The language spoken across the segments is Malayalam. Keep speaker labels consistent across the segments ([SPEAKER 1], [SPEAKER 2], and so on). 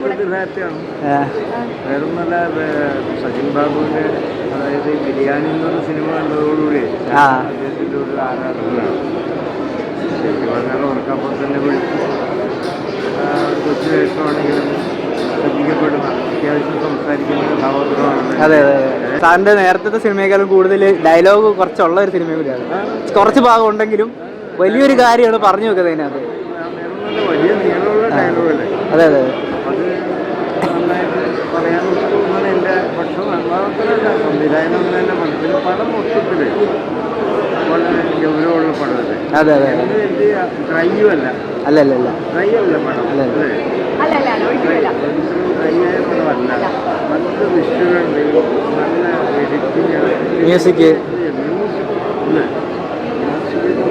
[SPEAKER 1] വേറൊന്നല്ല, സച്ചിൻ ബാബുവിന്റെ അതായത് ബിരിയാണി എന്നൊരു സിനിമ കണ്ടതോടുകൂടി അദ്ദേഹത്തിന്റെ ഒരു ആരാധകനാണ്. ശരിക്കും പറഞ്ഞാൽ ഓർക്കപ്പോൾ തന്നെ വിളിച്ചു കൊച്ചു വേഷമാണെങ്കിലും ശ്രദ്ധിക്കപ്പെടുന്ന അത്യാവശ്യം സംസാരിക്കുന്ന കഥാപാത്രമാണ്.
[SPEAKER 2] അതെ അതെ അതെ. സാറിന്റെ നേരത്തെ സിനിമയെക്കാളും കൂടുതൽ ഡയലോഗ് കുറച്ചുള്ള ഒരു സിനിമ കൂടിയാണ്. കുറച്ച് ഭാഗം ഉണ്ടെങ്കിലും വലിയൊരു കാര്യമാണ് പറഞ്ഞു വെക്കുന്നത് അതിനകത്ത്.
[SPEAKER 1] വലിയ നീളമുള്ള ഡയലോഗല്ലേ?
[SPEAKER 2] അതെ അതെ.
[SPEAKER 1] അത് നന്നായിട്ട് പറയാൻ തോന്നുന്നത് എൻ്റെ പക്ഷം. മാത്രമല്ല, സംവിധാനം തന്നെ മനസ്സിൽ പടം മൊത്തത്തിൽ വളരെ ഗൗരവമുള്ള പടമല്ലേ?
[SPEAKER 2] അതെ അതെ.
[SPEAKER 1] ഡ്രൈയും അല്ല.
[SPEAKER 2] അല്ലല്ല അല്ല,
[SPEAKER 1] ഡ്രൈ അല്ല പടം. ഡ്രൈ ആയ പടമല്ല. നല്ല വിഷ്വലുണ്ട്, നല്ല എഡിറ്റിംഗ്,
[SPEAKER 2] മ്യൂസിക്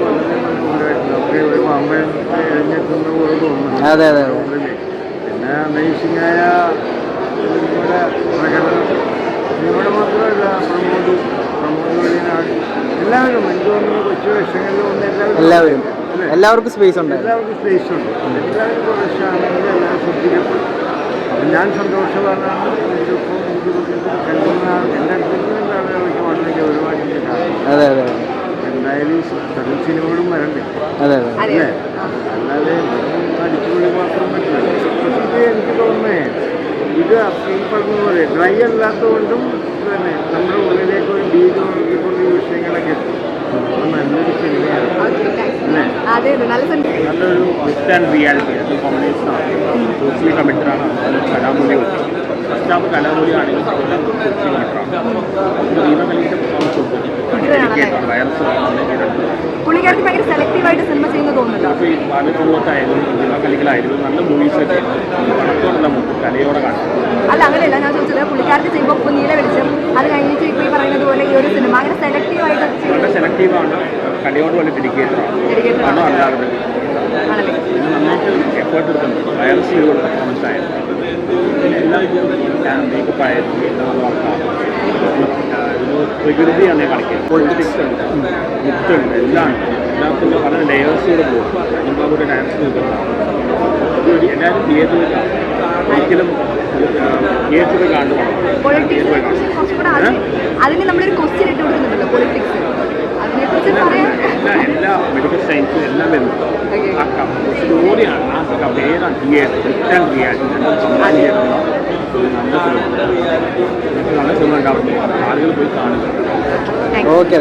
[SPEAKER 1] വളരെ മനോഹരമായിട്ടുണ്ട്. ഒക്കെ ഒരു മാമ്പഴത്തെ എഴുന്നേൽക്കുന്ന പോലെ തോന്നുന്നു.
[SPEAKER 2] അതെ അതെ.
[SPEAKER 1] പിന്നെ അമേസിംഗായ സിനിമയുടെ പ്രകടനം, സിനിമയുടെ മാത്രമല്ല പ്രമോദ് വെളിനാട് എല്ലാവരും എനിക്ക് തോന്നുന്നു കൊച്ചു വേഷങ്ങളിൽ ഒന്ന്
[SPEAKER 2] എല്ലാവർക്കും സ്പേസ് ഉണ്ട്.
[SPEAKER 1] എല്ലാവർക്കും സ്പേസ് ഉണ്ട്. എല്ലാവരും കുറച്ചാണെങ്കിൽ എല്ലാവരും ശ്രദ്ധിക്കപ്പെടും. അപ്പം ഞാൻ സന്തോഷവാനാണ്. ഇതിപ്പം എനിക്ക് കണ്ടുന്ന എൻ്റെ അടുത്തേക്ക് ആളുകൾക്ക് വളരെ ഗൗരവമായിട്ട് കാണും.
[SPEAKER 2] അതെ അതെ.
[SPEAKER 1] എന്തായാലും സകൽ സിനിമകളും വരണ്ടേ?
[SPEAKER 2] അതെ
[SPEAKER 1] അല്ലേ? അല്ലാതെ അടിച്ചുപൊളി മാത്രം പറ്റില്ല. എനിക്ക് തോന്നുന്നേ ഇത് ഈ പറഞ്ഞ പോലെ ഡ്രൈ അല്ലാത്തതുകൊണ്ടും തന്നെ നമ്മുടെ ഉള്ളിലേക്ക് ഒരു ബീജ് നോക്കിക്കൊണ്ട് ഈ വിഷയങ്ങളൊക്കെ എത്തും. അപ്പം നല്ലൊരു സിനിമയാണ് അല്ലേ?
[SPEAKER 3] നല്ലൊരു ട്വിസ്റ്റ് ആൻഡ് റിയാലിറ്റി കോമ്പിനേഷനാണ്. ടോട്ടലി കമ്മിറ്റഡാണ്. കലാമൂലി ഫസ്റ്റ് ഹാഫ് കലാമൂലി ആണെങ്കിൽ
[SPEAKER 4] പുള്ളിക്കാർക്ക് ഭയങ്കര സെലക്റ്റീവായിട്ട് സിനിമ ചെയ്യുന്നത് തോന്നുന്നുണ്ടോ?
[SPEAKER 3] ബാലചുരുവത്തായാലും കലികളായിരുന്നു നല്ല മൂവീസൊക്കെ പണത്തോടുള്ള കലയോടെ കാണും.
[SPEAKER 4] അല്ല അങ്ങനെയല്ല ഞാൻ ചോദിച്ചത്, പുള്ളിക്കാർക്ക് ചെയ്യുമ്പോൾ ഇപ്പോൾ നീല വെളിച്ചം അത് കഴിഞ്ഞിട്ട് ഇപ്പോൾ ഈ പറയുന്നത് പോലെ ഈ ഒരു സിനിമ അങ്ങനെ സെലക്റ്റീവായിട്ട്
[SPEAKER 3] വളരെ സെലക്റ്റീവാണ്. കലയോട് വളരെ ഡെഡിക്കേറ്റഡ് ആണോ അല്ലാതെ നന്നായിട്ട് എഫേർട്ട് എടുക്കുന്നുണ്ട്. വൈറസ് ചെയ്തുള്ള പെർഫോമൻസ് ആയിരുന്നു. പിന്നെ എല്ലാം മേക്കപ്പ് ആയിരുന്നു, പ്രകൃതിയാണ് കളിക്കുന്നത്. പൊളിറ്റിക്സ് ഉണ്ട്, മിത്തുണ്ട്, എല്ലാം ഉണ്ട്. എല്ലാവർക്കും പല ലെയേഴ്സിലൂടെ പോകും. അതിൻ്റെ ഡാൻസ് നോക്കുന്നതാണ്. എല്ലാവരും തിയേറ്ററിൽ ഒരിക്കലും തിയേറ്ററിൽ കാണുന്നു.
[SPEAKER 4] അതിന് നമ്മളൊരു ക്വസ്റ്റ്യൻ ഇട്ട് കൊടുക്കുന്നുണ്ടല്ലോ പൊളിറ്റിക്സ്,
[SPEAKER 3] എല്ലാ മെഡിക്കൽ സയൻസും എല്ലാം വരുന്നത് ആ സ്റ്റോറിയാണ്. ആ പേരാണ് തിയേറ്റർ റിട്ടേൺ റിയാലിറ്റി സമ്മാനിക്കുന്ന നല്ല സിനിമ. നല്ല സിനിമ ഉണ്ടാവുന്നത് ആളുകൾ പോയി കാണുക.
[SPEAKER 2] ഓക്കെ.